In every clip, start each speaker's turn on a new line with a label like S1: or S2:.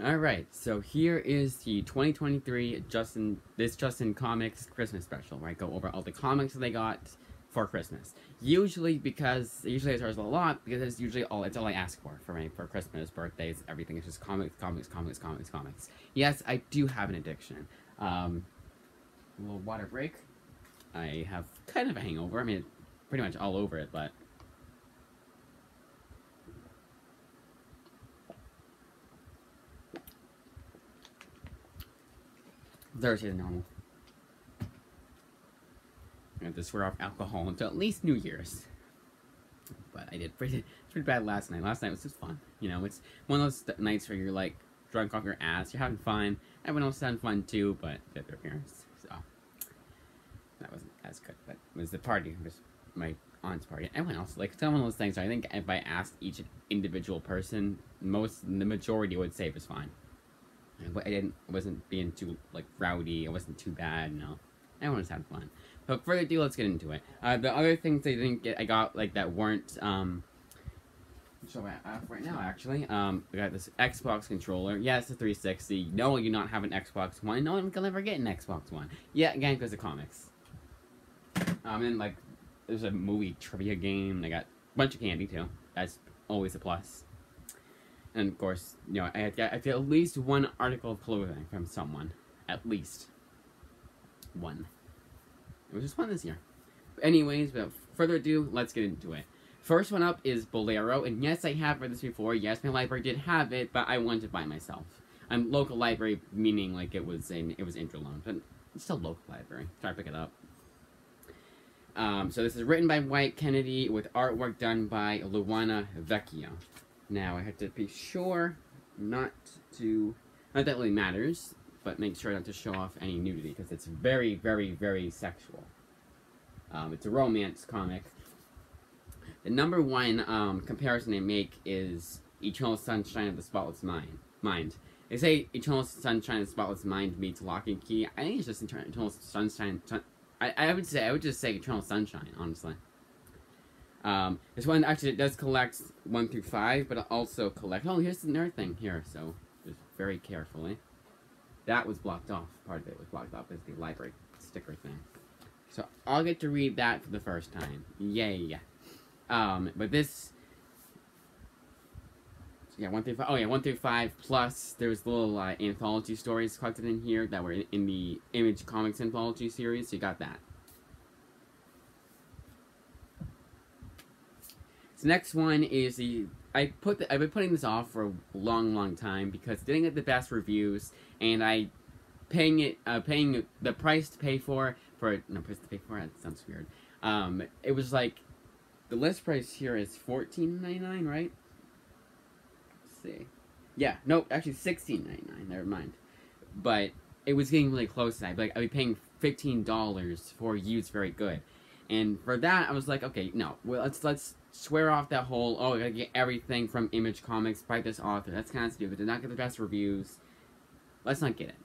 S1: Alright, so here is the 2023 Justin Comics Christmas special, where I go over all the comics that I got for Christmas. Usually I charge a lot, because it's usually it's all I ask for Christmas, birthdays, everything. It's just comics, comics, comics, comics, comics. Yes, I do have an addiction. A little water break. I have kind of a hangover. I mean, pretty much all over it, but Thursday is normal. I have to swear off alcohol until at least New Year's. But I did pretty bad last night. Last night was just fun. You know, it's one of those nights where you're like drunk off your ass, you're having fun. Everyone else is having fun too, but they had their parents. So that wasn't as good. But it was the party. It was my aunt's party. Everyone else, like, it's one of those things. I think if I asked each individual person, the majority would say it was fine. I wasn't being too, like, rowdy. I wasn't too bad, no. Everyone was having fun. But further ado, let's get into it. The other things I didn't get, I got, like, that weren't, show it off right now, actually. We got this Xbox controller. Yeah, it's a 360. No, you not have an Xbox One. No one can ever get an Xbox One. Yeah, again, because of comics. And, like, there's a movie trivia game. I got a bunch of candy, too. That's always a plus. And of course, you know, I had at least one article of clothing from someone. At least one. It was just one this year. But anyways, without further ado, let's get into it. First one up is Bolero, and yes, I have read this before. Yes, my library did have it, but I wanted to buy it myself. Local library, meaning like it was interloan, but it's still local library. Try to pick it up. So this is written by Wyatt Kennedy with artwork done by Luana Vecchio. Now, I have to be sure not that really matters, but make sure not to show off any nudity, because it's very, very, very sexual. It's a romance comic. The number one comparison they make is Eternal Sunshine of the Spotless Mind. They say Eternal Sunshine of the Spotless Mind meets Lock and Key. I think it's just Eternal Sunshine. I would just say Eternal Sunshine, honestly. This one actually does collect 1 through 5, but it also collect. Oh, here's another thing here. So just very carefully, that was blocked off. Part of it was blocked off as the library sticker thing. So I'll get to read that for the first time. Yay! But this, yeah, 1 through 5. Oh yeah, 1 through 5. Plus, there's little anthology stories collected in here that were in the Image Comics anthology series. So you got that. So next one is I've been putting this off for a long time because it didn't get the best reviews, and paying the price to pay for that sounds weird. It was like the list price here is $14.99, right? Let's see. Yeah, no, actually $16.99. Never mind. But it was getting really close. I'd be paying $15 for used very good, and for that I was like, okay, no, well let's swear off that whole, oh, I gotta get everything from Image Comics by this author. That's kind of stupid. Did not get the best reviews. Let's not get it.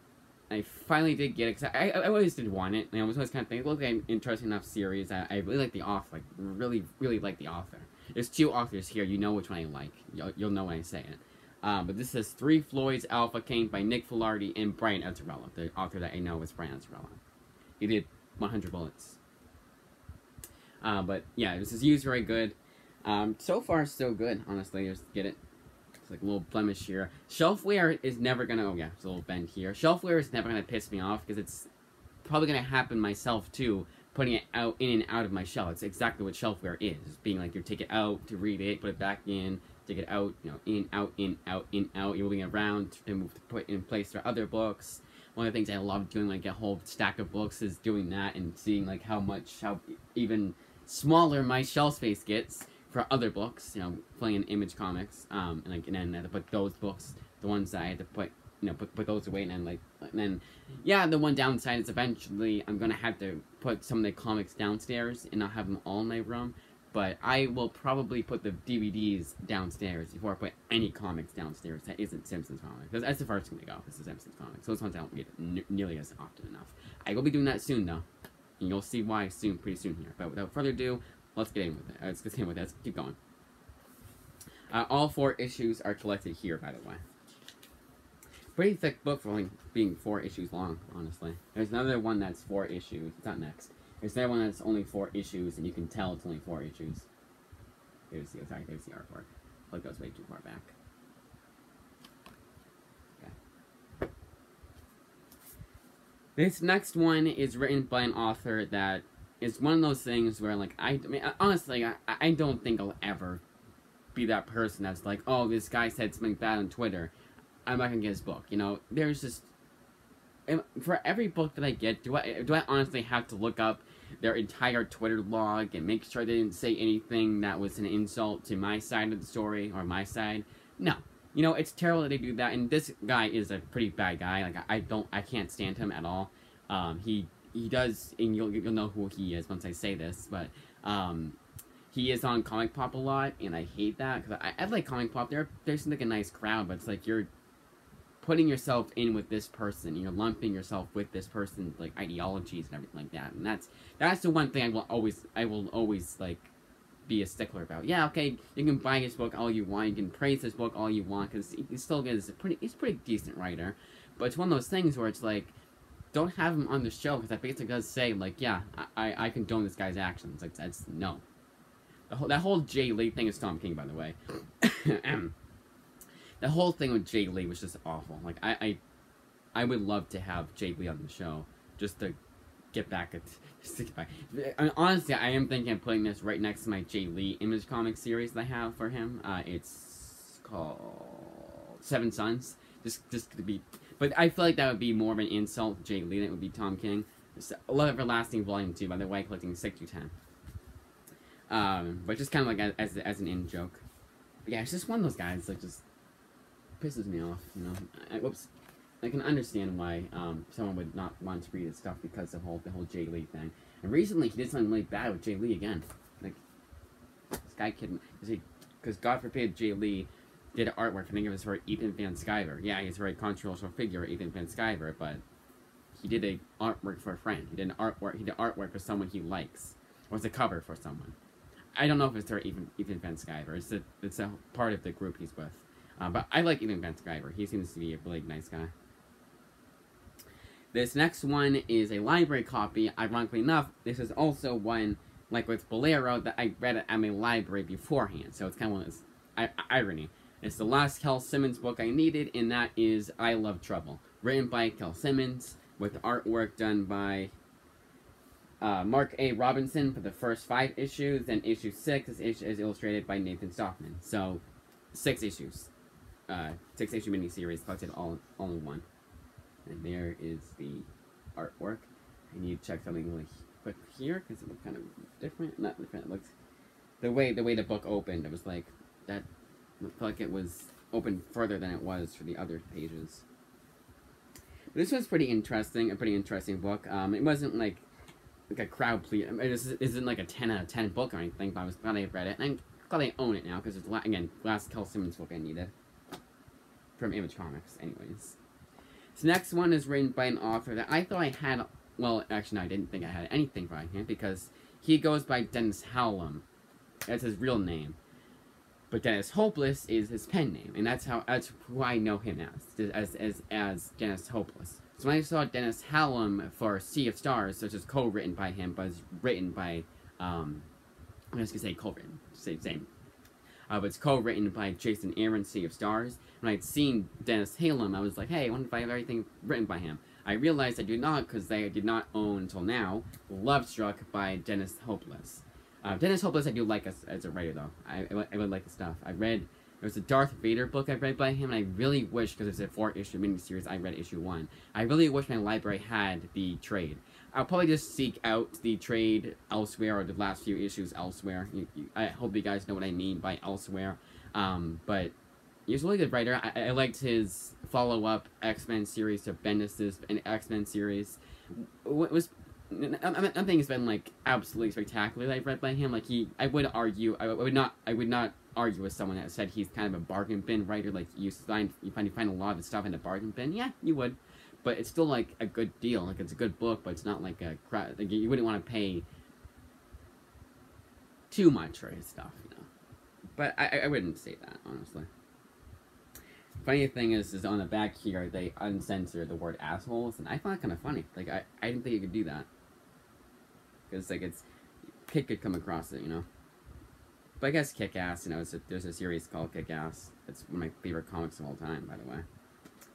S1: I finally did get it, because I always did want it. And I was always kind of thinking, look, an interesting enough series. I really like the author. Like, really, really like the author. There's 2 authors here. You know which one I like. You'll know when I say it. But this is 3 Floyds Alpha King by Nick Filardi and Brian Azzarello. The author that I know is Brian Azzarello. He did 100 Bullets. But yeah, this is used very good. So far, so good, honestly. Just get it. It's like a little blemish here. Shelfware is never gonna, oh yeah, there's a little bend here. Shelfware is never gonna piss me off, because it's probably gonna happen myself, too, putting it out, in and out of my shelf. It's exactly what shelfware is. It's being like, you take it out to read it, put it back in, take it out, you know, in, out, in, out, in, out. You're moving it around to put in place for other books. One of the things I love doing, like a whole stack of books, is doing that and seeing, like, how even smaller my shelf space gets for other books, you know, playing in Image Comics, and then I had to put those books, the ones that I had to put, you know, put those away, and then, yeah, the one downside is eventually I'm gonna have to put some of the comics downstairs and not have them all in my room, but I will probably put the DVDs downstairs before I put any comics downstairs that isn't Simpsons comics, because that's the first thing to go, is the Simpsons comics. Those ones I don't read nearly as often enough. I will be doing that soon, though, and you'll see why pretty soon here. But without further ado, let's get in with it. Let's keep going. All 4 issues are collected here, by the way. Pretty thick book for only being 4 issues long, honestly. There's another one that's 4 issues. It's not next. There's another one that's only 4 issues, and you can tell it's only 4 issues. There's the artwork. It goes way too far back. Okay. This next one is written by an author that is one of those things where, like, I mean, honestly, I don't think I'll ever be that person that's like, oh, this guy said something bad on Twitter, I'm not gonna get his book. You know, there's just, for every book that I get, do I honestly have to look up their entire Twitter log and make sure they didn't say anything that was an insult to my side of the story or my side? No. You know, it's terrible that they do that, and this guy is a pretty bad guy. Like, I can't stand him at all. He does, and you'll know who he is once I say this, but, he is on Comic Pop a lot, and I hate that, because I like Comic Pop. There's like a nice crowd, but it's like you're putting yourself in with this person, you're lumping yourself with this person's, like, ideologies and everything like that, and that's the one thing I will always, like, be a stickler about. Yeah, okay, you can buy his book all you want, you can praise his book all you want, because he still is he's a pretty decent writer, but it's one of those things where it's like, don't have him on the show, because that basically does say, like, yeah, I condone this guy's actions. Like, that's, no. That whole Jay Lee thing is Tom King, by the way. The whole thing with Jay Lee was just awful. Like, I would love to have Jay Lee on the show, just to get back at... I mean, honestly, I am thinking of putting this right next to my Jay Lee Image comic series that I have for him. It's called Seven Sons. Just to be... But I feel like that would be more of an insult to Jay Lee than it would be Tom King. It's Love Everlasting Volume 2, by the way, collecting 6 to 10. But just kind of like as an in-joke. But yeah, it's just one of those guys that just pisses me off, you know. I can understand why someone would not want to read his stuff because of the whole Jay Lee thing. And recently, he did something really bad with Jay Lee again. Like, this guy kidding, because God forbid Jay Lee did artwork, I think it was for Ethan Van Sciver. Yeah, he's a very controversial figure, Ethan Van Sciver, but he did a artwork for a friend. He did artwork for someone he likes. Or it's a cover for someone. I don't know if it's for Ethan Van Sciver. It's a part of the group he's with. But I like Ethan Van Sciver. He seems to be a really nice guy. This next one is a library copy. Ironically enough, this is also one, like with Bolero, that I read at my library beforehand. So it's kind of one of this irony. It's the last Kel Simmons book I needed, and that is I Love Trouble. Written by Kel Simmons, with artwork done by Mark A. Robinson for the first 5 issues, and issue 6 is illustrated by Nathan Stockman. So, 6 issues. 6-issue miniseries collected all in one. And there is the artwork. I need to check something really quick here, because it looked kind of different. Not different, it looked... The way the book opened, it was like... That looked like it was opened further than it was for the other pages. But this was pretty interesting, a pretty interesting book. It wasn't like a crowd pleaser. It isn't like a 10 out of 10 book or anything, but I was glad I read it. And I'm glad I own it now, because it's, again, last Kel Simmons book I needed. From Image Comics, anyways. This next one is written by an author that I thought I had... Well, actually, no, I didn't think I had anything by him, because he goes by Dennis Howlam. That's his real name. But Dennis Hopeless is his pen name, and that's who I know him as Dennis Hopeless. So when I saw Dennis Howlam for Sea of Stars, which is co-written by him, but is written by, I'm just gonna say co-written, same. But it's co-written by Jason Aaron, Sea of Stars. When I'd seen Dennis Howlam, I was like, hey, I wonder if I have everything written by him. I realized I do not, because I did not own, until now, Love Struck by Dennis Hopeless. Dennis Hopeless I do like as a writer, though. I would like the stuff. There was a Darth Vader book I read by him, and I really wish, because it's a 4-issue miniseries, I read issue 1. I really wish my library had the trade. I'll probably just seek out the trade elsewhere, or the last few issues elsewhere. I hope you guys know what I mean by elsewhere. But he's a really good writer. I liked his follow-up X-Men series to Bendis' X-Men series. Nothing has been like absolutely spectacular that I've read by him. Like I would not argue with someone that said he's kind of a bargain bin writer. Like you find a lot of the stuff in the bargain bin. Yeah, you would, but it's still like a good deal. Like it's a good book, but it's not like a crap. Like you wouldn't want to pay too much for his stuff, you know. But I wouldn't say that, honestly. Funny thing is on the back here they uncensored the word assholes, and I found it kind of funny. Like I didn't think you could do that, because like it's kid could come across it, you know. But I guess Kick-Ass, you know, there's a series called Kick-Ass. It's one of my favorite comics of all time, by the way,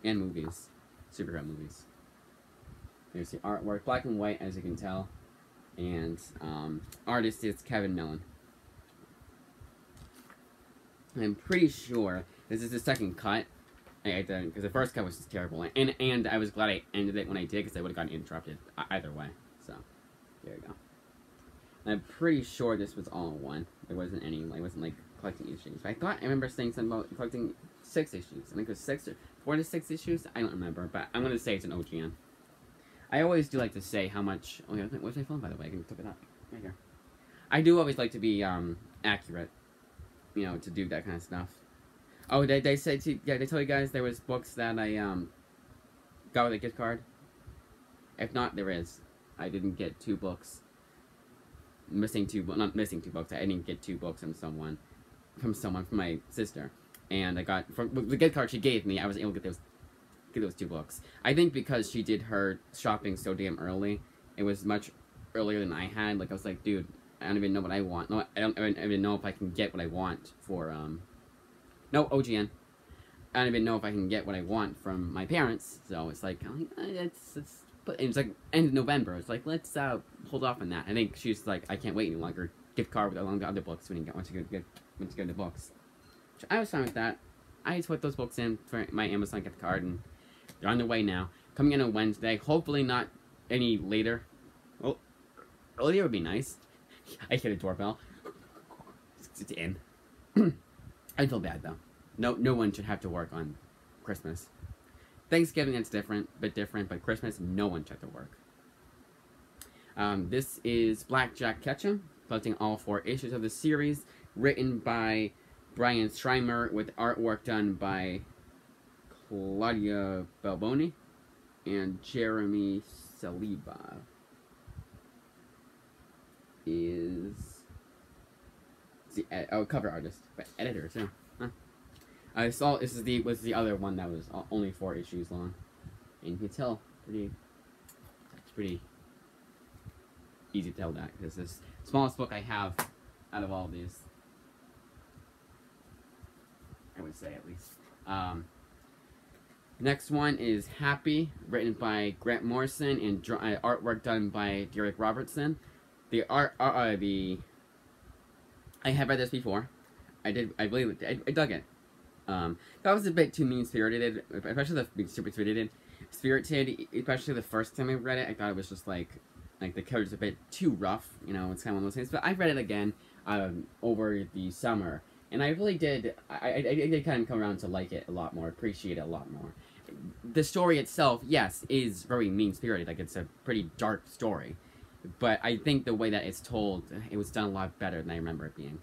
S1: and movies, superhero movies. There's the artwork, black and white, as you can tell, and artist is Kevin Millen. I'm pretty sure this is the second cut. Because the first cut was just terrible, and I was glad I ended it when I did, because I would have gotten interrupted either way. So there you go. And I'm pretty sure this was all in one. There wasn't any, like, wasn't like collecting issues. But I remember saying something about collecting 6 issues. I think it was 4 to 6 issues. I don't remember, but I'm gonna say it's an OGN. I always do like to say how much. Oh yeah, where's my phone, by the way? I can pick it up right here. I do always like to be accurate, you know, to do that kind of stuff. Oh, they said they told you guys there was books that I got with a gift card. If not, there is. I didn't get 2 books. Not missing 2 books. I didn't get 2 books from my sister, and I got from the gift card she gave me. I was able to get those 2 books. I think because she did her shopping so damn early, it was much earlier than I had. Like I was like, dude, I don't even know what I want. No, I don't even know if I can get what I want for no, OGN. I don't even know if I can get what I want from my parents, so it's like, but it's like end of November. It's like, let's hold off on that. I think she's like, I can't wait any longer. Gift card with along the other books when you once you get the books. Which I was fine with that. I just put those books in for my Amazon gift card, and they're on their way now. Coming in on Wednesday. Hopefully not any later. Well, earlier would be nice. I hit a doorbell. It's in. I feel bad though. No one should have to work on Christmas. Thanksgiving, it's bit different, but Christmas, no one should have to work. This is Blackjack Ketchum, collecting all 4 issues of the series, written by Brian Schreimer, with artwork done by Claudia Balboni and Jeremy Saliba. Is the cover artist, but editor too. Huh. I saw this was the other one that was only 4 issues long, and you can tell it's pretty easy to tell that because this smallest book I have out of all of these, I would say at least. Next one is Happy, written by Grant Morrison and artwork done by Derek Robertson. I have read this before. I believe I dug it. That was a bit too mean-spirited, especially the spirited, especially the first time I read it. I thought it was just like the character's a bit too rough, you know. It's kind of one of those things. But I read it again over the summer, and I really did. I did kind of come around to like it a lot more, appreciate it a lot more. The story itself, yes, is very mean-spirited. Like, it's a pretty dark story. But I think the way that it's told, it was done a lot better than I remember it being.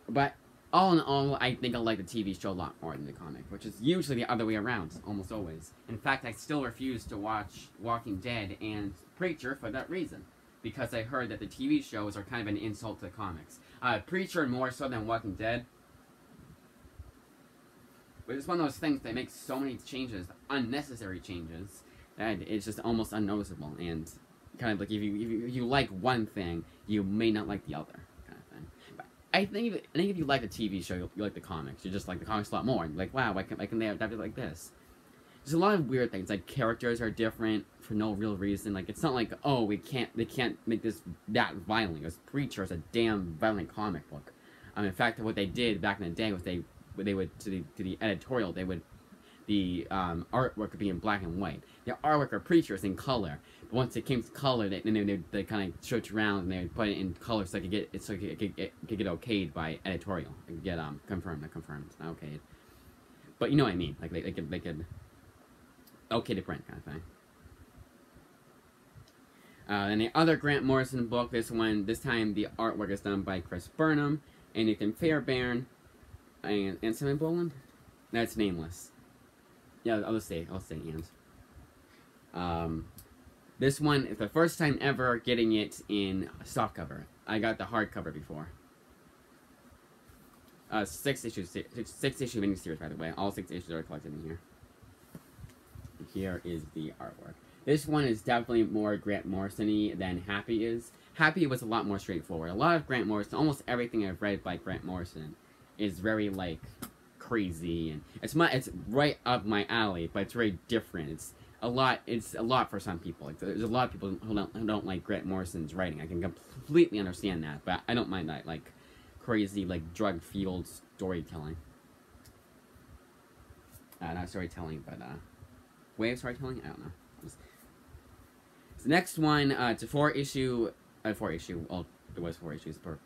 S1: But all in all, I think I like the TV show a lot more than the comic, which is usually the other way around, almost always. In fact, I still refuse to watch Walking Dead and Preacher for that reason. Because I heard that the TV shows are kind of an insult to the comics. Preacher more so than Walking Dead. But it's one of those things, they make so many changes, unnecessary changes, that it's just almost unnoticeable. And kind of like, if you like one thing, you may not like the other, kind of thing. But I think if you like the TV show, you like the comics. You just like the comics a lot more. You're like, wow, why can they adapt it like this? There's a lot of weird things, like characters are different for no real reason. Like, it's not like, oh, they can't make this that violent. Because Preacher is a damn violent comic book. In fact, what they did back in the day was they would to the editorial, the artwork would be in black and white. The artwork of Preacher is in color. But once it came to color, they kind of switch around and they would put it in color so it could get okayed by editorial. It could get confirmed, not okayed. But you know what I mean? Like they could okay to print, kind of thing. And the other Grant Morrison book, this time the artwork is done by Chris Burnham and Nathan Fairbairn and Simon Boland. That's nameless. Yeah, I'll say Ian's. This one is the first time ever getting it in softcover. I got the hardcover before. 6 issue miniseries, by the way. All 6 issues are collected in here. Here is the artwork. This one is definitely more Grant Morrison-y than Happy is. Happy was a lot more straightforward. A lot of Grant Morrison, almost everything I've read by Grant Morrison is very, like, crazy, and it's right up my alley, but it's very different. It's a lot for some people. Like, there's a lot of people who don't like Grant Morrison's writing. I can completely understand that, but I don't mind that, like, crazy, like, drug-fueled storytelling. Not storytelling, but, way of storytelling? I don't know. The next one, it's a 4-issue, well, there was 4 issues per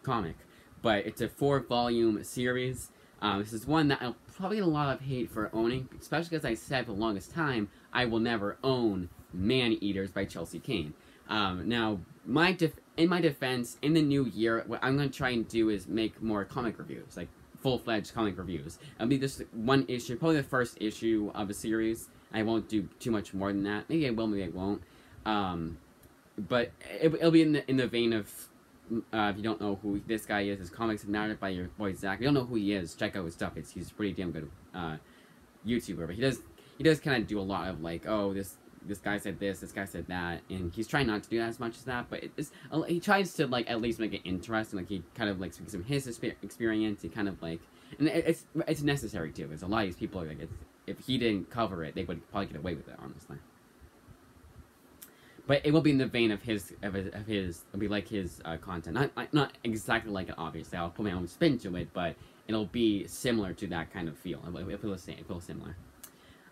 S1: comic, but it's a 4-volume series. This is one that I'll probably get a lot of hate for owning, especially because I said for the longest time, I will never own Man-Eaters by Chelsea Cain. Now, in my defense, in the new year, what I'm going to try and do is make more comic reviews, like full-fledged comic reviews. It'll be just one issue, probably the first issue of a series. I won't do too much more than that. Maybe I will, maybe I won't. But it'll be in the vein of, if you don't know who this guy is, his comics narrated by your boy Zach. If you don't know who he is, check out his stuff. He's a pretty damn good YouTuber. But he does kind of do a lot of, like, oh, this guy said this guy said that, and he's trying not to do that as much as that. But he tries to, like, at least make it interesting. Like, he kind of, like, speaks of his experience. He kind of, like, and it's necessary too. Because a lot of these people, like, if he didn't cover it, they would probably get away with it, honestly. But it will be in the vein of his. It'll be like his content, not exactly like it. Obviously, I'll put my own spin to it, but it'll be similar to that kind of feel. It feels similar.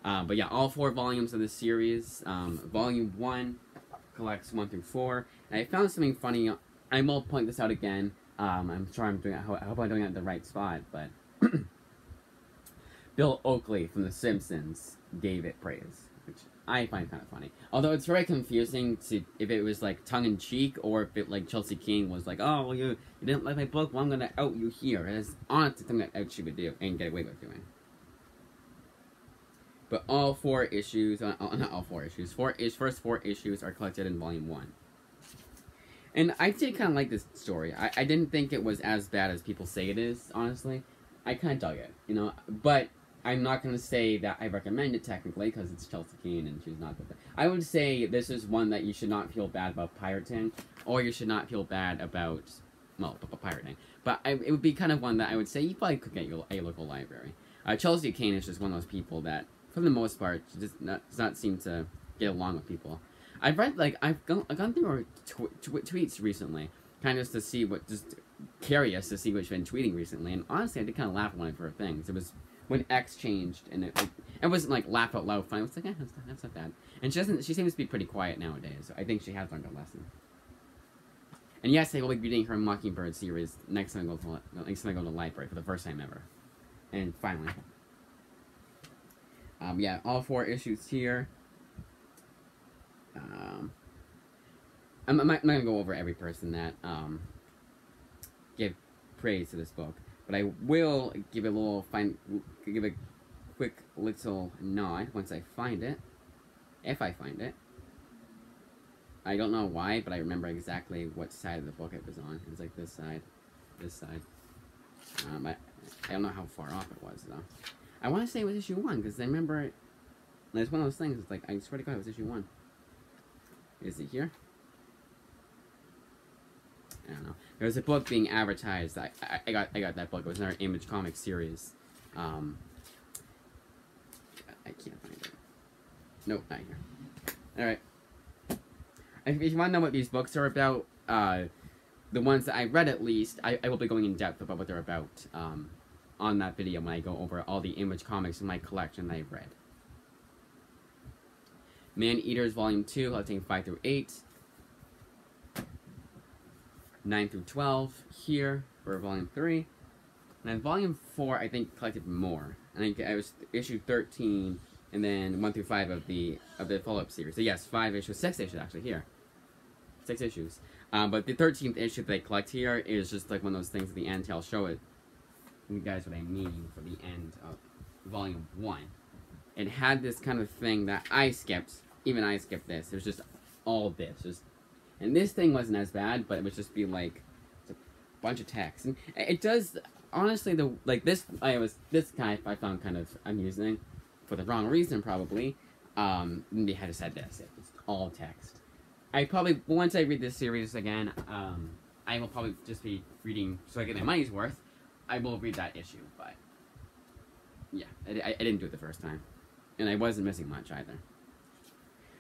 S1: But yeah, all 4 volumes of this series. Volume 1 collects 1 through 4. And I found something funny. I will point this out again. I'm sure I'm doing. I hope I'm doing it at the right spot, but. Bill Oakley from The Simpsons gave it praise, which I find kind of funny. Although it's very confusing if it was like tongue-in-cheek or if it like Chelsea Cain was like, oh, well, you didn't like my book, well, I'm gonna out you here. It's honestly something that she would do and get away with doing. But all 4 issues, not all 4 issues, first 4 issues are collected in Volume 1. And I did kind of like this story. I didn't think it was as bad as people say it is, honestly. I kind of dug it, you know, but I'm not going to say that I recommend it technically, because it's Chelsea Cain and she's not that. I would say this is one that you should not feel bad about pirating, or you should not feel bad about, well, pirating. But it would be kind of one that I would say you probably could get a local library. Chelsea Cain is just one of those people that, for the most part, does not seem to get along with people. I've read, like, I've gone through her tweets recently, kind of just to see just curious to see what she's been tweeting recently, and honestly, I did kind of laugh at one of her things. It was when X changed, and it wasn't like laugh out loud funny. It was like, that's not bad. And she seems to be pretty quiet nowadays. So I think she has learned a lesson. And yes, I will be reading her Mockingbird series next time I go to the library for the first time ever. And finally, yeah, all 4 issues here. I'm not gonna go over every person that give praise to this book. But I will give a quick little nod once I find it. If I find it. I don't know why, but I remember exactly what side of the book it was on. It was like this side. I don't know how far off it was, though. I want to say it was issue 1, because I remember it. It's one of those things, it's like, I swear to God, it was issue 1. Is it here? I don't know. There was a book being advertised. I got that book. It was another Image Comics series. I can't find it. Nope, not here. Alright. If you want to know what these books are about, the ones that I read at least, I will be going in depth about what they're about on that video when I go over all the Image Comics in my collection that I've read. Man-Eaters Volume 2, collecting 5 through 8. 9 through 12 here for Volume 3. And then Volume 4, I think, collected more. I think it was issue 13, and then 1 through 5 of the follow-up series. So yes, 6 issues actually here. 6 issues. But the 13th issue that they collect here is just like one of those things at the end. I'll show it you guys what I mean for the end of Volume 1. It had this kind of thing that I skipped. Even I skipped this. It was just all this. And this thing wasn't as bad, but it would just be like a bunch of text. And it does honestly, this guy I found kind of amusing, for the wrong reason probably. They had said this. It was all text. I probably, once I read this series again, I will probably just be reading, so I get my money's worth. I will read that issue, but yeah, I didn't do it the first time, and I wasn't missing much either.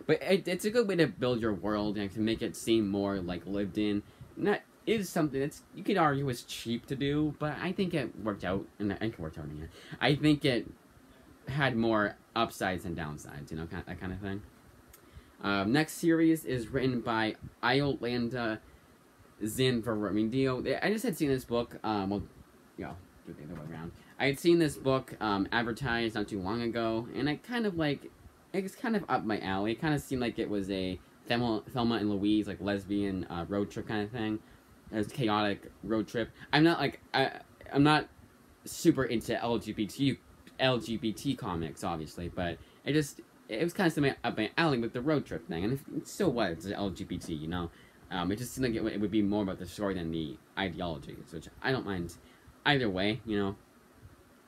S1: But it's a good way to build your world and to make it seem more like lived in. And that is something that's, you could argue, was cheap to do, but I think it worked out, and I think it worked out again. I think it had more upsides and downsides, you know, that kind of thing. Next series is written by Iolanda Zinvaramindio. I just had seen this book, well, you know, do it the other way around. I had seen this book advertised not too long ago, and I kind of like, it's kind of up my alley. It kind of seemed like it was a Thelma and Louise, like, lesbian road trip kind of thing. It was a chaotic road trip. I'm not super into LGBT comics, obviously, but it was kind of something up my alley with the road trip thing, and it's still what, it's LGBT, you know? It just seemed like it would be more about the story than the ideologies, which I don't mind either way, you know?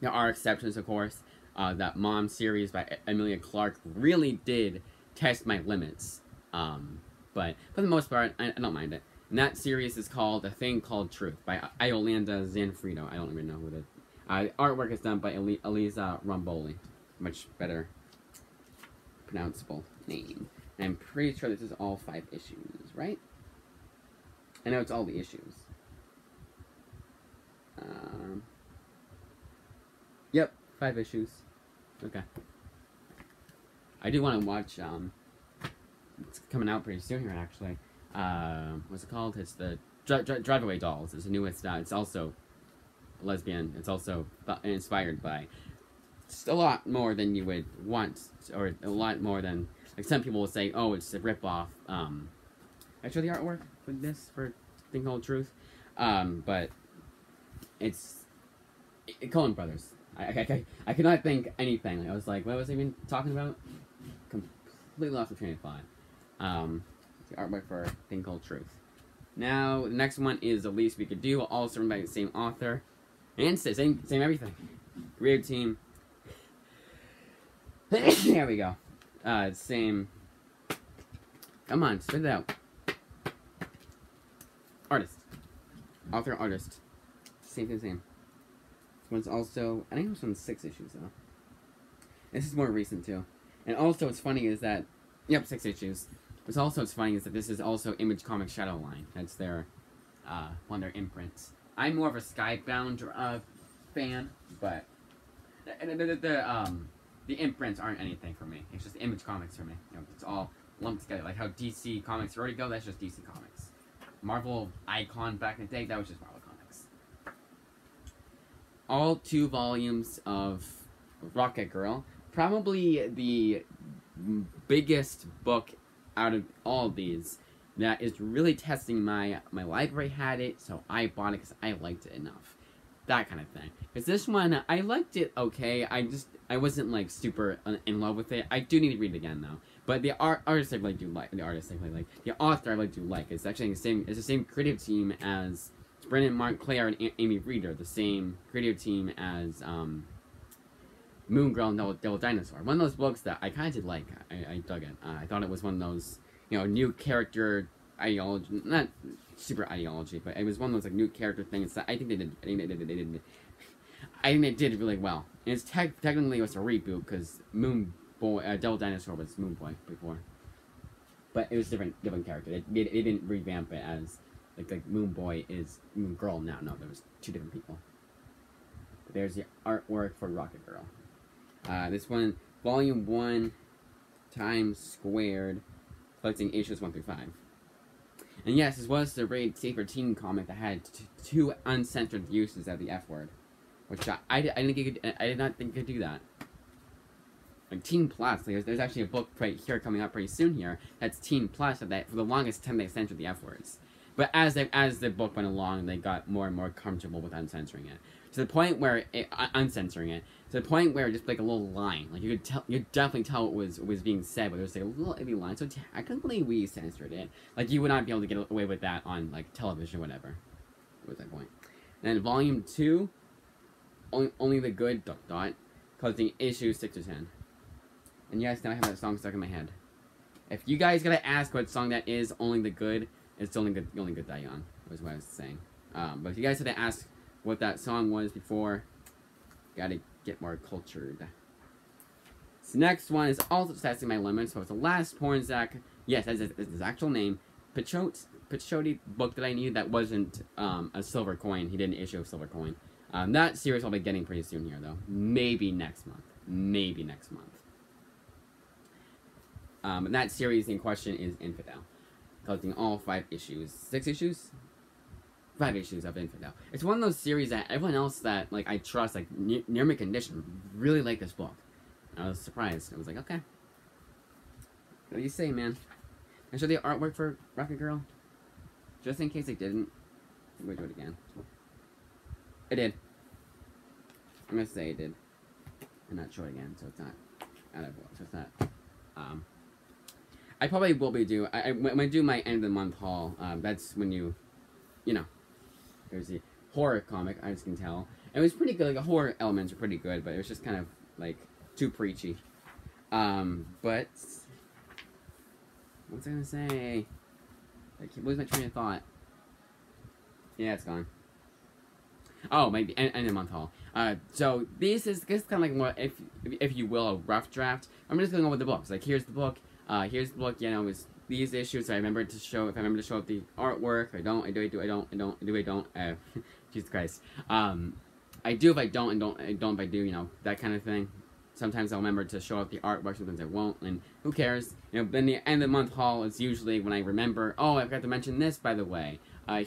S1: There are exceptions, of course. That Mom series by Emilia Clarke really did test my limits, but for the most part, I don't mind it. And that series is called A Thing Called Truth by Iolanda Zanfrido. I don't even know who the artwork is done by Elisa Romboli. Much better pronounceable name. And I'm pretty sure this is all 5 issues, right? I know it's all the issues. Yep, 5 issues. Okay. I do want to watch, it's coming out pretty soon here, actually. What's it called? It's the Drive-Away Dolls. It's the newest, it's also lesbian. It's also inspired by just a lot more than you would want, or a lot more than, like, some people will say, oh, it's a ripoff. I show the artwork for this, for Thing Called Truth, but it's Coen Brothers. I could not think anything. I was like, what was I even talking about? Completely lost the train of thought. The artwork for Thing Called Truth. Now, the next one is The Least We Could Do, also written by the same author. And same everything. Creative team. There we go. Same. Come on, spit it out. Artist. Author, artist. Same. This one's also, I think this one's 6 issues, though. This is more recent, too. And also, what's funny is that, yep, 6 issues. What's funny is that this is also Image Comics Shadowline. That's their, one of their imprints. I'm more of a Skybound fan, but the imprints aren't anything for me. It's just Image Comics for me. You know, it's all lumped together. Like how DC Comics Vertigo, that's just DC Comics. Marvel Icon back in the day, that was just Marvel Comics. All 2 volumes of Rocket Girl. Probably the biggest book out of all of these that is really testing my library had it, so I bought it because I liked it enough. That kind of thing. Because this one, I liked it okay. I wasn't like super in love with it. I do need to read it again though. But the artist I really do like. The artist I really like. The author I really do like. It's actually the same creative team as Brennan Montclair and Amy Reeder. The same creative team as Moon Girl and Devil Dinosaur. One of those books that I kind of did like. I dug it. I thought it was one of those, you know, new character ideology, not super ideology, but it was one of those like new character things that I think they did. I think they did really well. And it's technically it was a reboot because Devil Dinosaur was Moon Boy before, but it was different character. It didn't revamp it as like Moon Boy is Moon Girl now. No, there was 2 different people. But there's the artwork for Rocket Girl. This one, Volume 1, Times Squared, collecting issues 1 through 5. And yes, this was the rated safer teen comic that had 2 uncensored uses of the F word, which I did not think it could do that. Like Teen Plus, like, there's actually a book right here coming up pretty soon here that's Teen Plus that for the longest time they censored the F words. But as the book went along, they got more and more comfortable with uncensoring it. To the point where uncensoring it, to the point where just like a little line, like you could definitely tell what was being said, but there was like a little iffy line. So technically, we censored it. Like you would not be able to get away with that on like television or whatever. What was that point? And then Volume 2 only the good causing issues 6 to 10. And yes, now I have that song stuck in my head. If you guys gotta ask what song that is, only the good, it's only good Dayon, was what I was saying. But if you guys had to ask what that song was before, gotta get more cultured. So next one is also testing my limits. So it's the last Pornzak. Yes, that's his actual name. Pichote book that I needed that wasn't a silver coin. He didn't issue a silver coin. That series I'll be getting pretty soon here, though. Maybe next month. Maybe next month. And that series in question is Infidel, collecting all 5 issues. 6 issues? 5 issues of Infidel. It's one of those series that everyone else that like I trust, like near my condition, really like this book. I was surprised. I was like, okay. What do you say, man? Can I show the artwork for Rocket Girl? Just in case I didn't. I'm gonna do it again. I did. I'm gonna say I did. And not show it again, so it's not out of so it's not. I probably will be when I do my end of the month haul. That's when you know, there's the horror comic. I just can tell. It was pretty good. Like the horror elements are pretty good, but it was just kind of like too preachy. But what's I gonna say? I keep losing my train of thought. Yeah, it's gone. Oh, maybe end of the month haul. So this is kind of like more, if you will, a rough draft. I'm just gonna go with the books. Like here's the book. Here's the book. You know, it's these issues. I remember to show. If I remember to show up the artwork, I don't. I do. I do. I don't. I don't. I do. I don't. Jesus Christ. I do if I don't, and don't. I don't if I do. You know, that kind of thing. Sometimes I'll remember to show up the artwork. Sometimes I won't. And who cares? You know. Then the end of the month haul is usually when I remember. Oh, I forgot to mention this, by the way.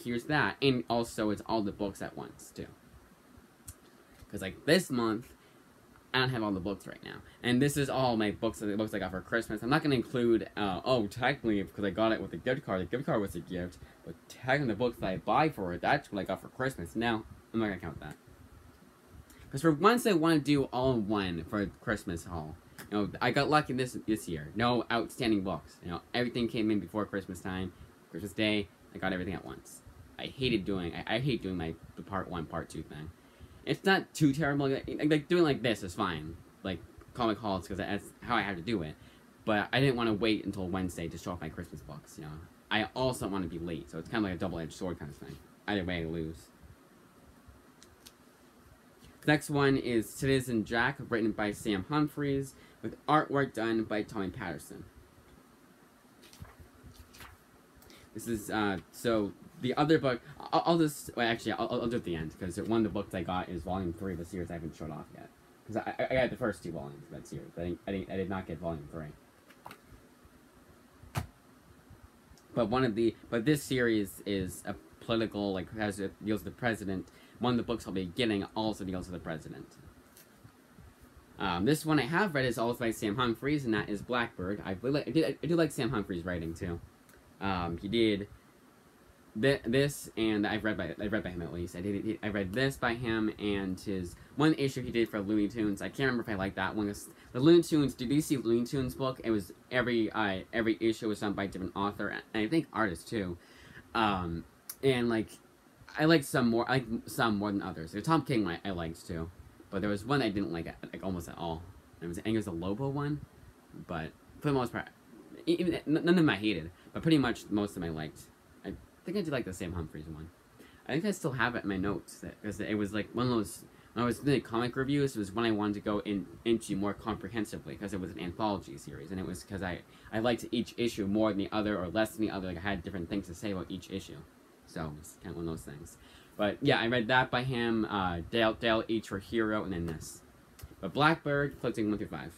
S1: Here's that, and also it's all the books at once too. Because like this month, I don't have all the books right now, and this is all my books. The books I got for Christmas. I'm not gonna include. Oh, technically, because I got it with a gift card. The gift card was a gift, but technically the books that I buy for it, that's what I got for Christmas. No, I'm not gonna count that. Because for once I want to do all in one for Christmas haul. You know, I got lucky this year. No outstanding books. You know, everything came in before Christmas time, Christmas Day. I got everything at once. I hated doing. I hate doing the part 1, part 2 thing. It's not too terrible. Like doing like this is fine. Like comic hauls because that's how I have to do it. But I didn't want to wait until Wednesday to show off my Christmas books. You know, I also want to be late, so it's kind of like a double-edged sword kind of thing. Either way, I lose. The next one is Citizen Jack, written by Sam Humphries, with artwork done by Tommy Patterson. This is, so, the other book, I'll just, well, actually, I'll do it at the end, because one of the books I got is Volume 3 of the series I haven't showed off yet. Because I got the first 2 volumes of that series, but I did not get Volume 3. But this series is a political, like, deals with the president. One of the books I'll be getting also deals with the president. This one I have read is also by Sam Humphries, and that is Blackbird. I do like Sam Humphries' writing, too. He did this, and I've read by him at least. I read this by him, and his one issue he did for Looney Tunes. I can't remember if I like that one. The Looney Tunes. Did you see Looney Tunes book? It was every issue was done by a different author, and I think artist too. And like, I like some more. I like some more than others. The Tom King I liked too, but there was one I didn't like almost at all. I think it was the Lobo one, but for the most part, none of them I hated. But pretty much most of them I liked. I think I did like the Sam Humphries one. I think I still have it in my notes, because it was like one of those, when I was doing comic reviews, it was when I wanted to go into more comprehensively, because it was an anthology series, and it was because I liked each issue more than the other, or less than the other, like I had different things to say about each issue. So, it's kind of one of those things. But yeah, I read that by him, Dale H for Hero, and then this. But Blackbird, collecting 1 through 5.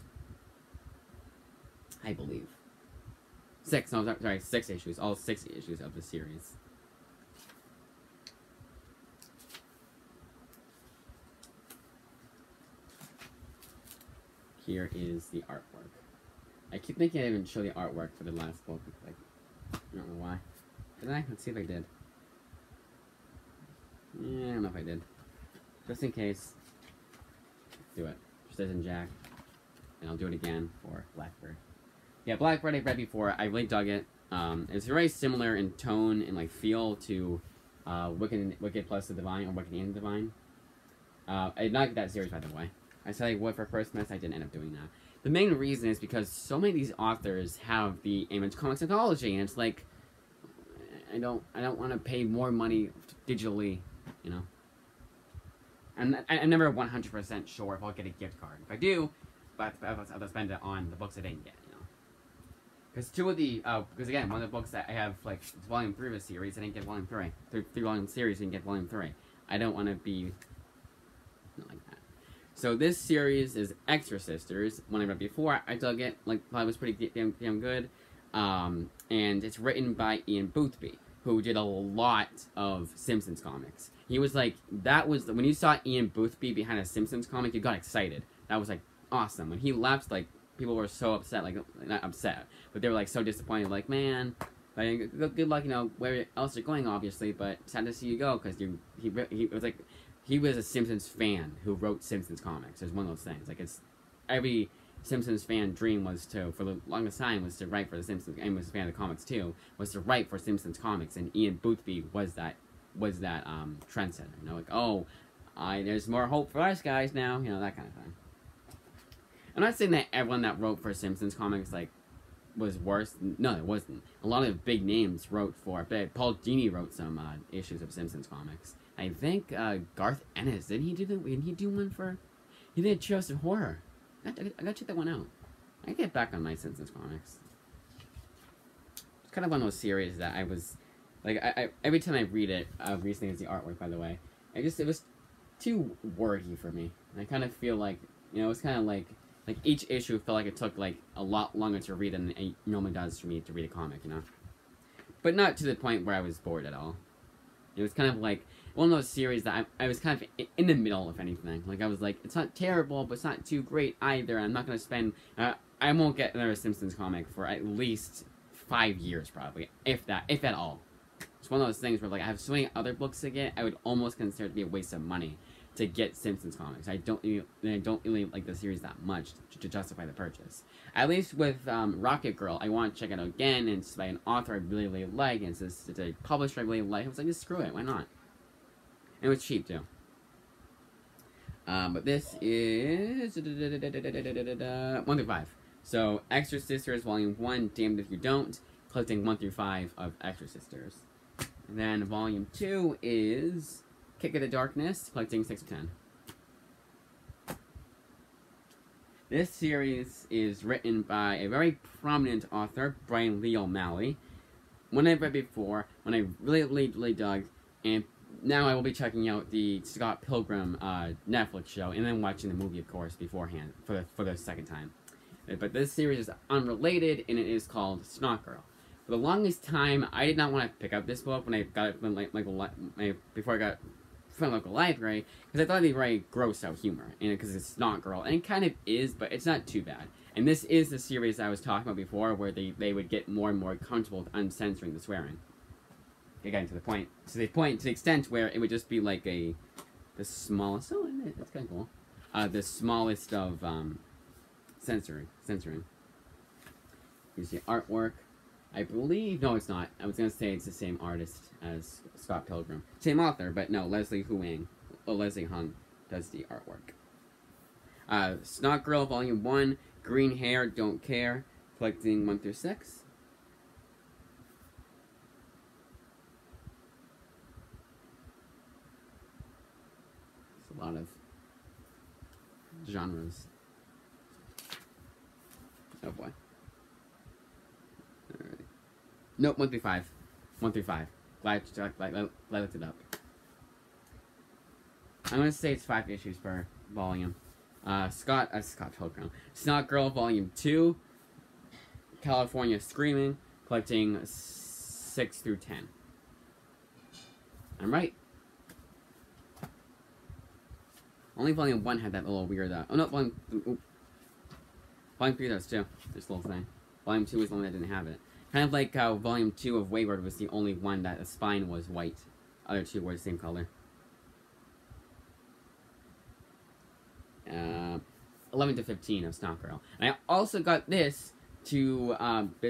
S1: I believe. 6 issues. All 6 issues of the series. Here is the artwork. I keep thinking I didn't show the artwork for the last book. Like, I don't know why. Did I? Let's see if I did. Yeah, I don't know if I did. Just in case. Let's do it. Precision Jack. And I'll do it again for Blackbird. Yeah, Blackbird I've read before. I really dug it. It's very similar in tone and like feel to Wicked plus the Divine, or Wicked and the Divine. I did not get that series, by the way. I said I would for Christmas. I didn't end up doing that. The main reason is because so many of these authors have the Image Comics anthology, and it's like, I don't want to pay more money digitally, you know. And I'm never 100% sure if I'll get a gift card. If I do, but I'll spend it on the books I didn't get, you know. Because two of the, because again, one of the books that I have, like, it's volume 3 of a series, I didn't get volume 3. Three volume series, I didn't get volume 3. I don't want to be not like that. So this series is Extra Sisters. When I read before, I dug it. Like, thought it was pretty damn good. And it's written by Ian Boothby, who did a lot of Simpsons comics. He was like, that was, when you saw Ian Boothby behind a Simpsons comic, you got excited. That was like, awesome. When he left, like, people were so upset, like, not upset, but they were like so disappointed, like, man, like, good luck, you know, where else you're going, obviously, but sad to see you go, because he was like, he was a Simpsons fan who wrote Simpsons comics. It's one of those things. Like, it's every Simpsons fan dream was to, for the longest time, was to write for the Simpsons, and was a fan of the comics too, was to write for Simpsons comics, and Ian Boothby was that trendsetter. You know, like, oh, there's more hope for us guys now, you know, that kind of thing. I'm not saying that everyone that wrote for Simpsons comics, like, was worse. No, it wasn't. A lot of big names wrote for it. Paul Dini wrote some issues of Simpsons comics. I think Garth Ennis, didn't he do one for? He did Treehouse of Horror. I gotta check that one out. I get back on my Simpsons comics. It's kind of one of those series that I was like, I every time I read it, recently is the artwork, by the way. It was too wordy for me. I kind of feel like, you know, it's kind of like each issue felt like it took like a lot longer to read than it normally does for me to read a comic, you know. But not to the point where I was bored at all. It was kind of like one of those series that I was kind of in the middle, if anything. Like, I was like, it's not terrible, but it's not too great either. I'm not going to spend... I won't get another Simpsons comic for at least 5 years, probably. If at all. It's one of those things where, like, I have so many other books to get, I would almost consider it to be a waste of money to get Simpsons comics. I don't really like the series that much to justify the purchase. At least with Rocket Girl, I want to check it out again, and it's by an author I really, really like, and it's a publisher I really like. I was like, just screw it, why not? And it was cheap, too. But this is 1 through 5. So, Extra Sisters, Volume 1, Damned If You Don't, collecting 1 through 5 of Extra Sisters. And then Volume 2 is Kick of the Darkness, collecting 6 of 10. This series is written by a very prominent author, Brian Lee O'Malley. One I've read before, one I really, really, really dug, and now I will be checking out the Scott Pilgrim Netflix show, and then watching the movie, of course, beforehand, for the second time. But this series is unrelated, and it is called Snot Girl. For the longest time, I did not want to pick up this book when I got it from before I got from the local library, because I thought it'd be very gross out humor, and because it's Snot Girl, and it kind of is, but it's not too bad. And this is the series I was talking about before, where they would get more and more comfortable with uncensoring the swearing. Again, to the extent where it would just be like the smallest. Oh, that's kind of cool. The smallest of censoring. Here's the artwork. I believe no, it's not. I was gonna say it's the same artist as Scott Pilgrim, same author, but no, Leslie Hung does the artwork. Snot Girl, Volume 1, Green Hair, Don't Care, collecting 1 through 6. A lot of genres. Oh boy. Alright. Nope, 1 through 5. 1 through 5. Glad I looked it up. I'm gonna say it's 5 issues per volume. Scott Pilgrim. Snot Girl, Volume 2. California Screaming, collecting 6 through 10. I'm right. Only Volume 1 had that little weird, oh no, Volume 3 does too, this little thing. Volume 2 is the one that didn't have it. Kind of like how Volume 2 of Wayward was the only one that the spine was white. Other two were the same color. 11 to 15 of Snot Girl. And I also got this to,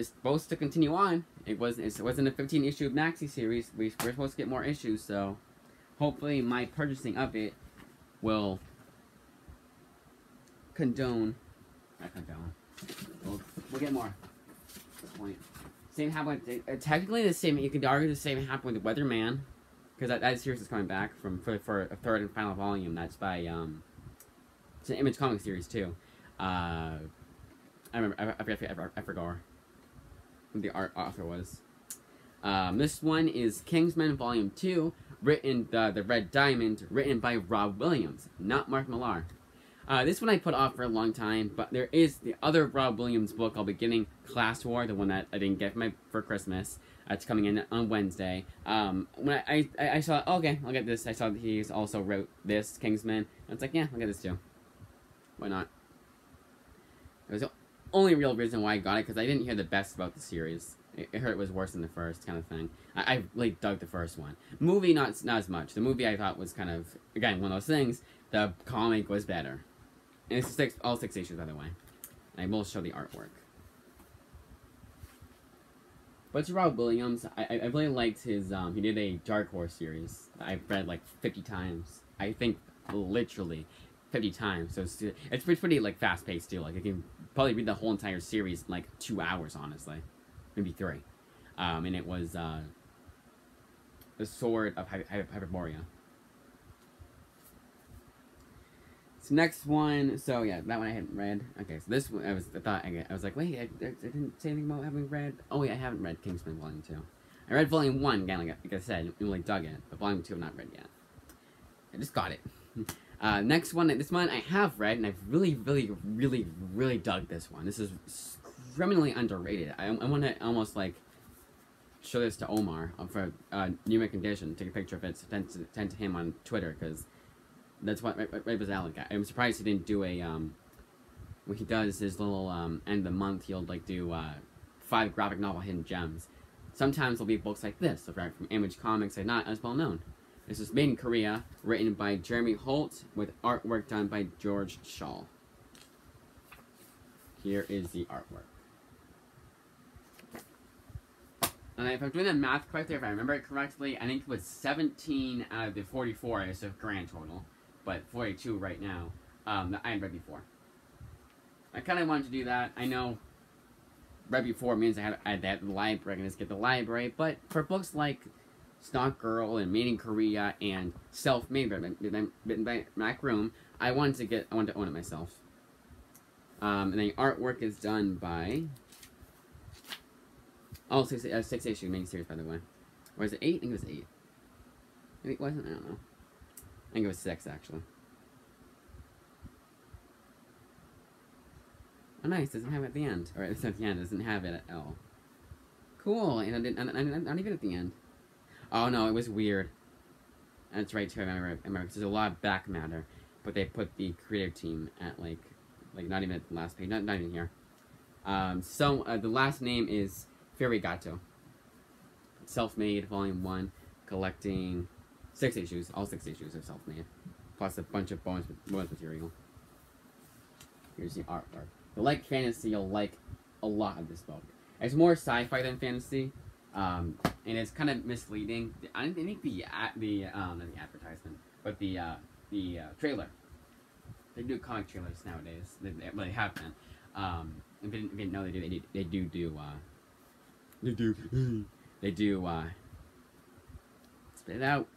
S1: supposed to continue on. It wasn't a 15 issue maxi series. We're supposed to get more issues, so hopefully my purchasing of it will condone. Not condone. We'll get more. At this point. Same happened with, technically the same, you could argue the same happened with The Weatherman, because that series is coming back for a third and final volume. That's by, it's an Image comic series too. I forgot who the author was. This one is Kingsman Volume 2, written, the Red Diamond, written by Rob Williams, not Mark Millar. This one I put off for a long time, but there is the other Rob Williams book I'll be getting, Class War, the one that I didn't get for Christmas. It's coming in on Wednesday. When I saw, okay, I'll get this. I saw that he's also wrote this, Kingsman. And it's like, yeah, I'll get this too. Why not? It was the only real reason why I got it, because I didn't hear the best about the series. I heard it was worse than the first, kind of thing. I really dug the first one. Movie, not as much. The movie I thought was kind of, again, one of those things. The comic was better. And it's all 6 issues, by the way. And I will show the artwork. But it's Rob Williams. I really liked his, he did a Dark Horse series. I've read like 50 times. I think literally 50 times. So it's pretty like fast-paced too. Like I can probably read the whole entire series in like 2 hours, honestly. Maybe 3. And it was, The Sword of Hyperborea. So next one, so yeah, that one I hadn't read. Okay, so this one, I was like, wait, I didn't say anything about having read. Oh yeah, I haven't read Kingsman Volume 2. I read Volume 1, again, like I said, I really dug it, but Volume 2 I've not read yet. I just got it. Next one, this one I have read, and I've really dug this one. This is criminally underrated. I want to almost, like, show this to Omar for New York Condition, take a picture of it, send to him on Twitter, because that's what right was Alec. I'm surprised he didn't do a when he does his little end of the month, he'll like do 5 graphic novel hidden gems. Sometimes there'll be books like this, right from Image Comics, are not as well known. This is made in Korea, written by Jeremy Holt, with artwork done by George Shaw. Here is the artwork. And if I'm doing the math correctly, if I remember it correctly, I think it was 17 out of the 44 is a grand total. But 42 right now, that I had read before. I kind of wanted to do that. I know read before means I had that the library, I can just get the library, but for books like Stock Girl and Made in Korea and Self-Made written by Mac Room, I wanted to own it myself. And the artwork is done by, oh, 6 issue main series, by the way. Or is it 8? I think it was 8. Maybe it wasn't, I don't know. I think it was 6, actually. Oh, nice. Doesn't have it at the end. Or it's at the end. Doesn't have it at all. Cool. And not even at the end. Oh, no. It was weird. That's right, too. I remember. Because there's a lot of back matter. But they put the creative team at, like not even at the last page. Not even here. The last name is Furigato. Self-Made, Volume 1. Collecting 6 issues. All 6 issues are Self-Made. Plus a bunch of bonus material. Here's the artwork. If you like fantasy, you'll like a lot of this book. It's more sci-fi than fantasy. And it's kind of misleading. I think not the advertisement, but the trailer. They do comic trailers nowadays. They have been. If you didn't know, they do spit it out.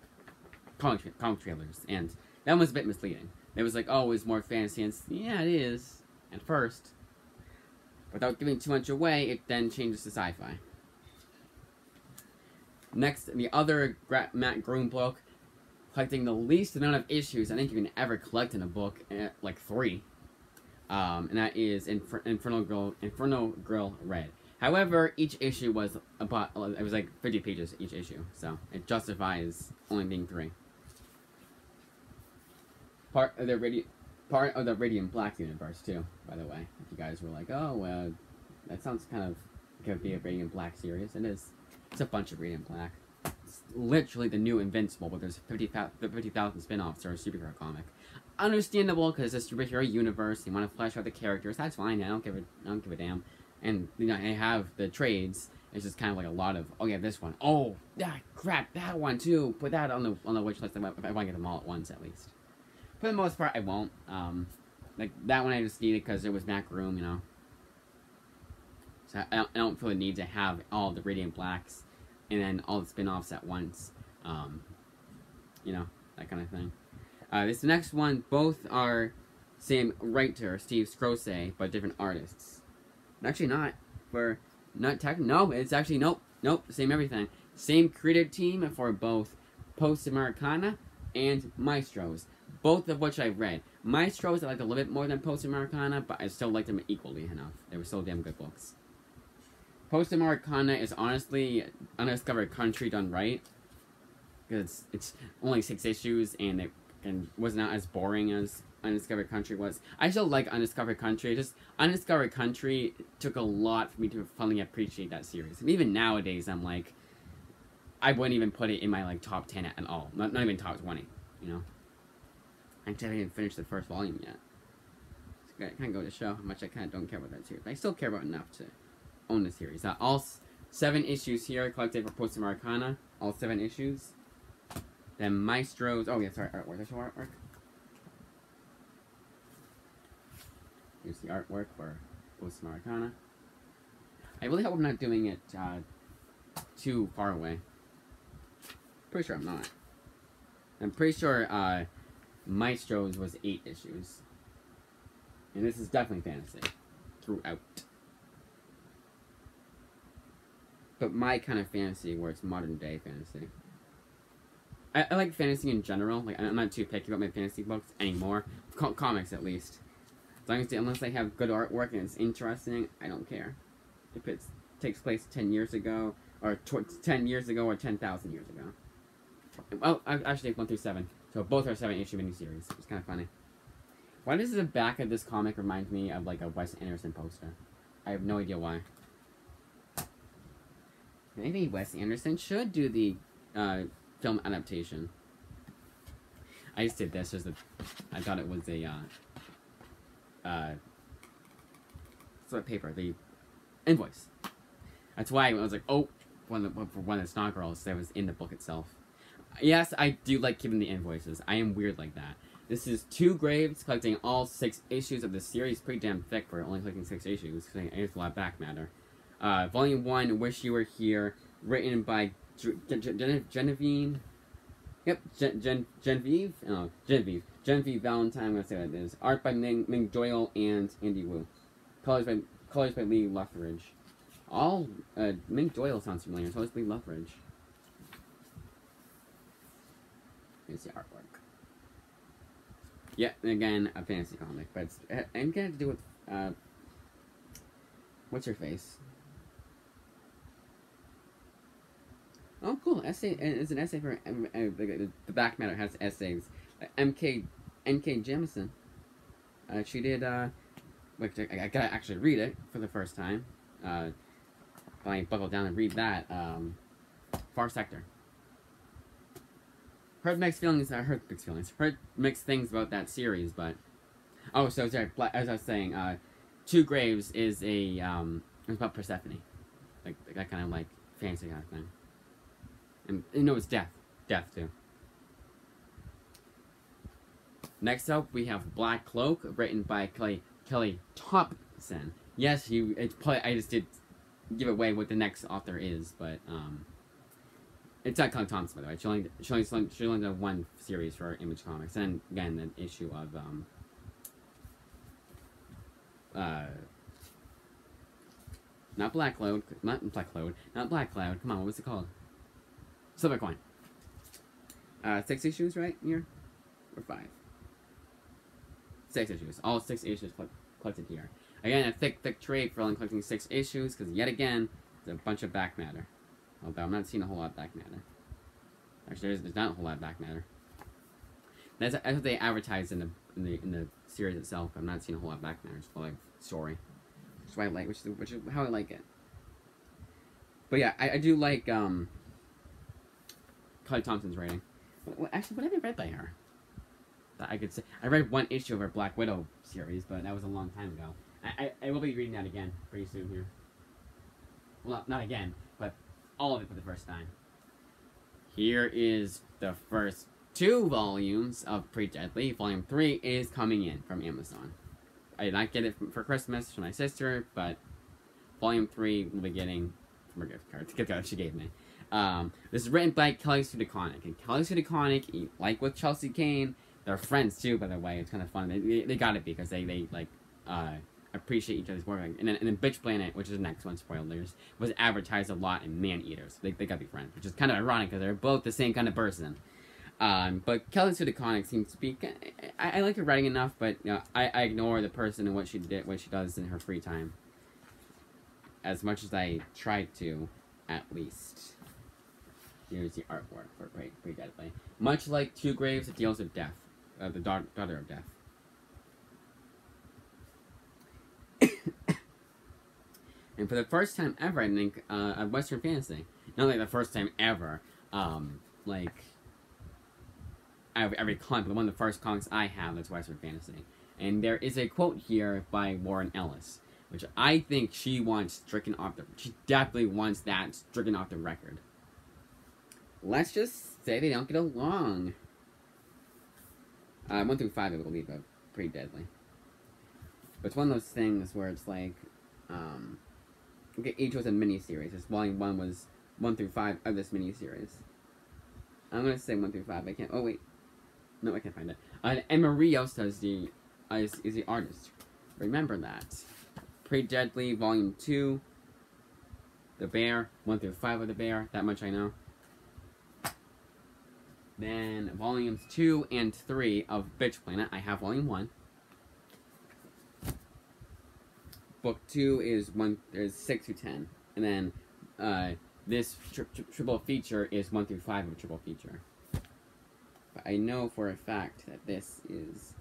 S1: Comic trailers, and that was a bit misleading. It was like, oh, it was more fantasy, and yeah, it is at first. Without giving too much away, it then changes to sci-fi. Next, the other Matt Groom book, collecting the least amount of issues I think you can ever collect in a book, like 3. And that is Inferno Grill Red. However, each issue was about, it was like 50 pages each issue, so it justifies only being 3. Part of the Radiant Black universe too, by the way. If you guys were like, oh, that sounds kind of could be a Radiant Black series. It is. It's a bunch of Radiant Black. It's literally the new Invincible, but there's 50,000 spin-offs or a superhero comic. Understandable, because it's a superhero universe. You want to flesh out the characters. That's fine. I don't give a damn. And you know, I have the trades. It's just kind of like a lot of, oh yeah, this one. Oh, crap, that one too. Put that on the wish list. I want to get them all at once at least. For the most part, I won't. Like, that one I just needed because it was back room, you know. So I don't feel the need to have all the Radiant Blacks and then all the spin-offs at once. You know, that kind of thing. This next one, both are same writer, Steve Scrosay, but different artists. Actually not. No, it's actually, nope, same everything. Same creative team for both Post Americana and Maestros. Both of which I've read. Maestros I liked a little bit more than Post Americana, but I still liked them equally enough. They were so damn good books. Post Americana is honestly Undiscovered Country done right. Because it's only 6 issues, and it was not as boring as Undiscovered Country was. I still like Undiscovered Country. Just Undiscovered Country took a lot for me to finally appreciate that series. And even nowadays, I'm like, I wouldn't even put it in my like top 10 at all. Not even top 20. You know. I haven't even finished the first volume yet. So it kind of go to show how much I kind of don't care about that series. I still care about enough to own the series. All 7 issues here collected for Post Americana. All 7 issues. Then Maestros. Oh yeah, sorry, artwork. There's your artwork. Here's the artwork for Post Americana. I really hope I'm not doing it too far away. Pretty sure I'm not. I'm pretty sure Maestros was 8 issues. And this is definitely fantasy. Throughout. But my kind of fantasy where it's modern day fantasy. I like fantasy in general. Like, I'm not too picky about my fantasy books anymore. Comics, at least. As long as unless they have good artwork and it's interesting, I don't care. If it takes place 10 years ago, or 10 years ago, or 10,000 years ago. Well, actually, 1 through 7. So both are 7-issue miniseries. It's kind of funny. Why does the back of this comic remind me of like a Wes Anderson poster? I have no idea why. Maybe Wes Anderson should do the film adaptation. I just did this I thought it was a sort of paper, the invoice. That's why I was like, oh, for one of the Snog Girls that was in the book itself. Yes, I do like keeping the invoices. I am weird like that. This is 2 Graves collecting all 6 issues of the series. Pretty damn thick for only collecting 6 issues. Because there's a lot of back matter. Volume 1, Wish You Were Here, written by Genevieve. Yep, Genevieve. Oh, Genevieve Valentine. I'm gonna say that is. Art by Ming Doyle and Andy Wu. Colors by Lee Lutheridge. All Ming Doyle sounds familiar. So it's Lee Lutheridge. Here's the artwork. Yeah, again, a fantasy comic, but it's and got to do with what's her face? Oh, cool! Essay. It's an essay for the back matter has essays. N.K. Jemisin. She did. Which I gotta actually read it for the first time. Finally buckle down and read that. Far Sector. Heard mixed things about that series, but oh, so sorry. As I was saying, 2 Graves is a it's about Persephone, like that kind of like fantasy kind of thing. And you know, it's death too. Next up, we have Black Cloak, written by Kelly Thompson. Yes, I just did give away what the next author is, but it's not Kelly Thompson, by the way. She only did 1 series for Image Comics, and again, an issue of not Black Cloud. Come on, what was it called? Silver Coin. 6 issues, right? Here? Or 5? 6 issues. All 6 issues collected here. Again, a thick trade for only collecting 6 issues, because yet again, there's a bunch of back matter. Although I'm not seeing a whole lot of back matter. Actually, there's not a whole lot of back matter. That's what they advertise in the series itself. I'm not seeing a whole lot of back matter. It's more like story. Which is why I like, which is how I like it. But yeah, I do like Kelly Thompson's writing. Actually, what have I read by her? That I could say I read 1 issue of her Black Widow series, but that was a long time ago. I will be reading that again pretty soon here. Well, not again, but all of it for the first time. Here is the first 2 volumes of Pretty Deadly. Volume 3 is coming in from Amazon. I did not get it for Christmas from my sister, but Volume 3 will be getting from her gift card she gave me. This is written by Kelly Sue DeConnick. And Kelly Sue DeConnick, like with Chelsea Kane, they're friends too, by the way. It's kind of fun. They gotta be, because they appreciate each other's work. And then Bitch Planet, which is the next one, spoilers, was advertised a lot in Man Eaters. They gotta be friends, which is kind of ironic because they're both the same kind of person. But Kelly Sue DeConnick seems to be. I like her writing enough, but I ignore the person and what she does in her free time. As much as I try to, at least. Here's the artwork for Pretty Deadly. Much like Two Graves, it deals with death. The daughter of death. And for the first time ever, I think, a Western fantasy. Not like the first time ever, like, every comic, but one of the first comics I have that's Western fantasy. And there is a quote here by Warren Ellis, which I think she wants stricken off she definitely wants that stricken off the record. Let's just say they don't get along. 1 through 5, I believe, are Pretty Deadly. But it's one of those things where it's like, okay, each was a mini-series. This volume 1 was 1 through 5 of this mini-series. I'm gonna say 1 through 5. I can't. Oh wait, no, I can't find it. And Rios is the artist. Remember that. Pretty Deadly, Volume 2. The Bear, 1 through 5 of the Bear. That much I know. Then Volumes 2 and 3 of Bitch Planet. I have Volume 1. Book 2 is 6 through 10, and then this triple feature is 1 through 5 of a triple feature. But I know for a fact that this is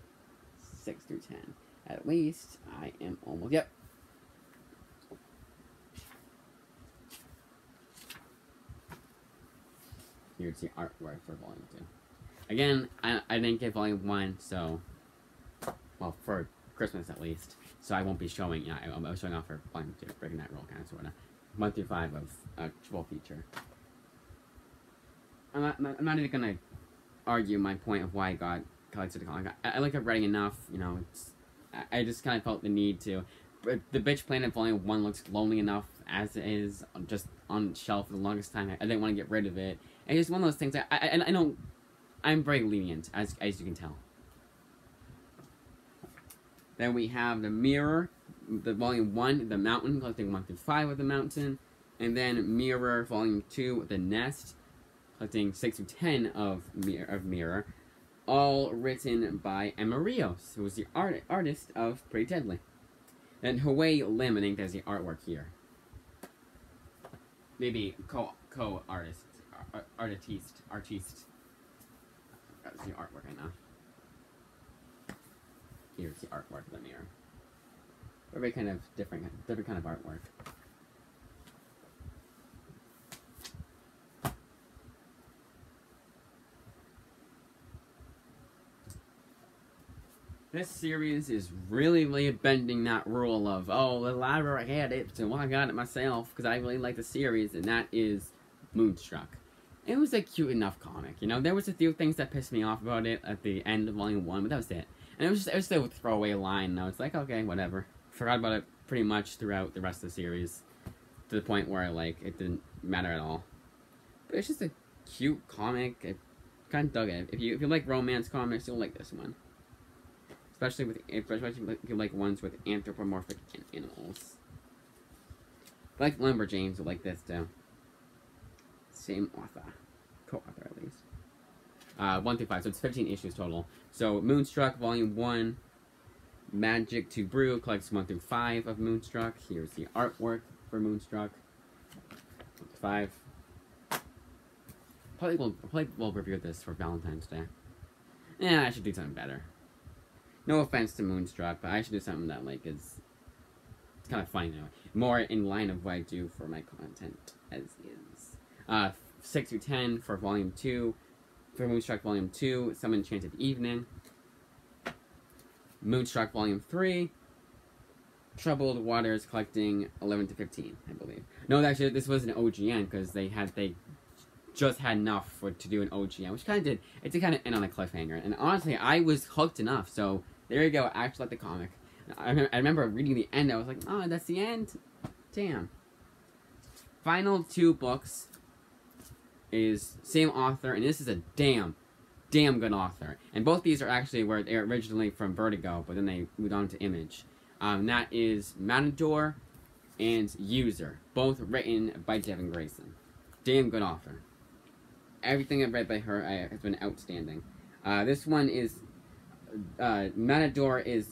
S1: 6 through 10. At least I am almost. Yep. Here's the artwork for Volume 2. Again, I didn't get Volume 1, so, well, for Christmas at least. So I won't be showing, I was showing off for Volume 2, breaking that rule, kind of, sort of. 1 through 5 of triple feature. I'm not even gonna argue my point of why I got Kelly Sue DeConnick. I like her writing enough, I just kind of felt the need to. But the Bitch Planet Volume 1 looks lonely enough as it is, just on the shelf for the longest time. I didn't want to get rid of it. And it's one of those things, I don't, I'm very lenient, as you can tell. Then we have the Mirror, the Volume 1, the Mountain, collecting 1 through 5 of the Mountain. And then Mirror, Volume 2, the Nest, collecting 6 through 10 of Mirror. All written by Emma Rios, who was the artist of Pretty Deadly. Then Hui Lim, I think there's the artwork here. Maybe co-artist, artiste. That's the artwork I know. Here's the artwork of the Mirror. Very kind of different kind of artwork. This series is really bending that rule of, oh, the library had it, so I got it myself, because I really like the series, and that is Moonstruck. It was a cute enough comic, there was a few things that pissed me off about it at the end of Volume 1, but that was it. And it was just a throwaway line, and I was like, okay, whatever. Forgot about it pretty much throughout the rest of the series, to the point where, it didn't matter at all. But it's just a cute comic. I kind of dug it. If you like romance comics, you'll like this one. Especially if you like ones with anthropomorphic animals. I like Lumberjanes who like this too. Same author. Co-author at least. 1 through 5, so it's 15 issues total. So Moonstruck, Volume 1. Magic to Brew collects 1 through 5 of Moonstruck. Here's the artwork for Moonstruck. 1 through 5. Probably will review this for Valentine's Day. Yeah, I should do something better. No offense to Moonstruck, but I should do something that, it's kind of funny now. More in line of what I do for my content, as is. 6 through 10 for Volume 2. For Moonstruck Volume 2, Some Enchanted Evening. Moonstruck Volume 3. Troubled Waters collecting 11 to 15, I believe. No, actually, this was an OGN, because they just had enough to do an OGN, which kind of did. It did kind of end on a cliffhanger, and honestly, I was hooked enough. So there you go. I actually like the comic. I remember reading the end. I was like, oh, that's the end. Damn. Final 2 books is same author, and this is a damn good author. And both these are actually where they're originally from Vertigo, but then they moved on to Image. That is Matador and User, both written by Devin Grayson. Damn good author. Everything I've read by her has been outstanding. This one is Matador is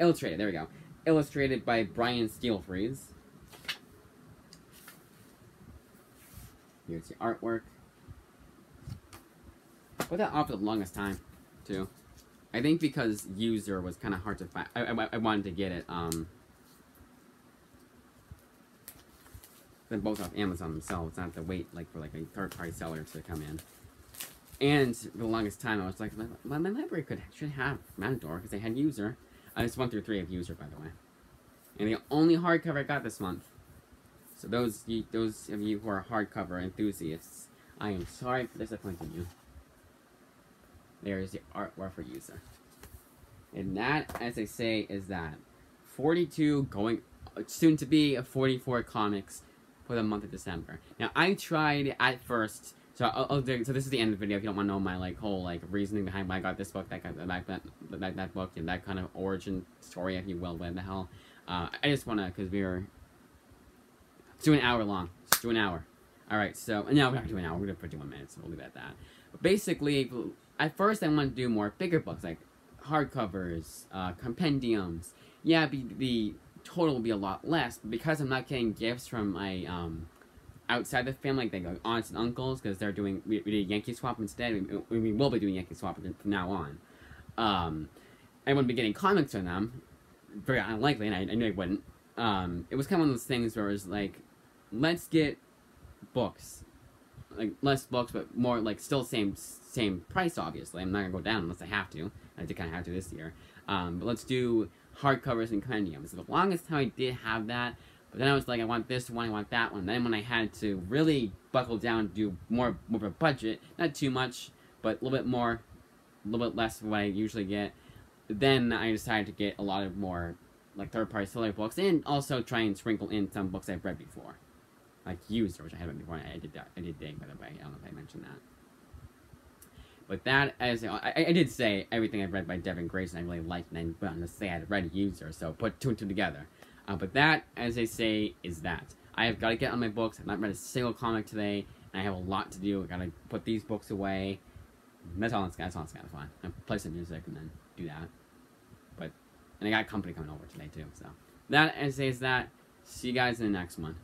S1: illustrated. There we go. Illustrated by Brian Steelfries. Here's the artwork. Put that off for the longest time, too. I think because User was kind of hard to find. I wanted to get it. They're both off Amazon themselves. Not have to wait for a third-party seller to come in. And for the longest time, I was like, my library should have Matador because they had User. It's 1 through 3 of User, by the way. And the only hardcover I got this month. So those of you who are hardcover enthusiasts, I am sorry for disappointing you. There is the artwork for User. And that, as I say, is that 42 going soon to be 44 comics for the month of December. Now I tried at first. So so this is the end of the video. If you don't want to know my whole reasoning behind why I got this book, that book, and that kind of origin story, if you will, what the hell. I just want to, because let's do an hour long. Let's do an hour. Alright, so, no, we're not going to do an hour. We're going to put 21 minutes, so we'll leave it at that. But basically, at first I wanted to do more bigger books, like hardcovers, compendiums. Yeah, the total will be a lot less, but because I'm not getting gifts from my, outside the family, like the aunts and uncles, because they're doing, we did Yankee Swap instead. We will be doing Yankee Swap from now on. I wouldn't be getting comics from them. Very unlikely, and I knew I wouldn't. It was kind of one of those things where it was like, let's get books. Like, less books, but more, still same price, obviously. I'm not gonna go down unless I have to. I did kind of have to this year. But let's do hardcovers and compendiums. So the longest time I did have that, but then I was like, I want this one, I want that one. Then when I had to really buckle down and do more of a budget, not too much, but a little bit more, a little bit less than what I usually get, then I decided to get a lot of more third-party seller books, and also try and sprinkle in some books I've read before, like User, which I had read before. I did dig, by the way. I don't know if I mentioned that. But that, as I did say, everything I've read by Devin Grayson I really liked, and I wanted to say I had read User, so put 2 and 2 together. But that, as I say, is that. I have got to get on my books. I've not read a single comic today, and I have a lot to do. I've got to put these books away. That's all it's kind of fun. I play some music and then do that. And I got company coming over today, too. So, that, as I say, is that. See you guys in the next one.